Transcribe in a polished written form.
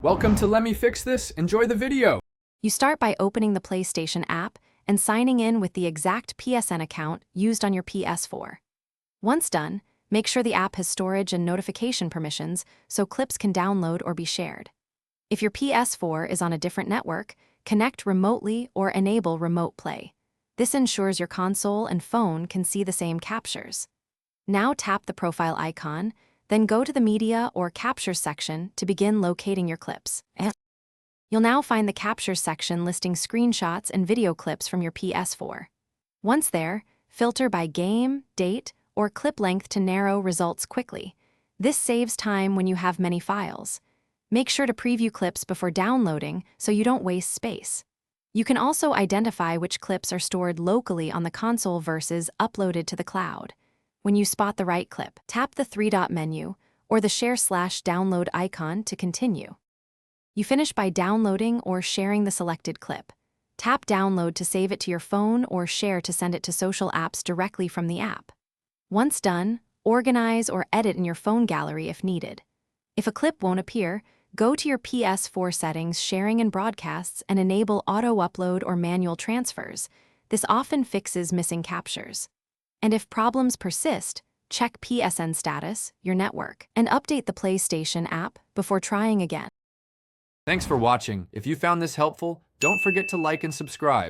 Welcome to Let Me Fix This. Enjoy the video. You start by opening the PlayStation app and signing in with the exact PSN account used on your PS4. Once done, make sure the app has storage and notification permissions so clips can download or be shared. If your PS4 is on a different network, connect remotely or enable remote play. This ensures your console and phone can see the same captures. Now tap the profile icon, then go to the Media or Captures section to begin locating your clips. You'll now find the Captures section listing screenshots and video clips from your PS4. Once there, filter by game, date, or clip length to narrow results quickly. This saves time when you have many files. Make sure to preview clips before downloading so you don't waste space. You can also identify which clips are stored locally on the console versus uploaded to the cloud. When you spot the right clip, tap the three-dot menu or the share/download icon to continue. You finish by downloading or sharing the selected clip. Tap download to save it to your phone or share to send it to social apps directly from the app. Once done, organize or edit in your phone gallery if needed. If a clip won't appear, go to your PS4 settings, sharing and broadcasts, and enable auto-upload or manual transfers. This often fixes missing captures. And if problems persist, check PSN status, your network, and update the PlayStation app before trying again. Thanks for watching. If you found this helpful, don't forget to like and subscribe.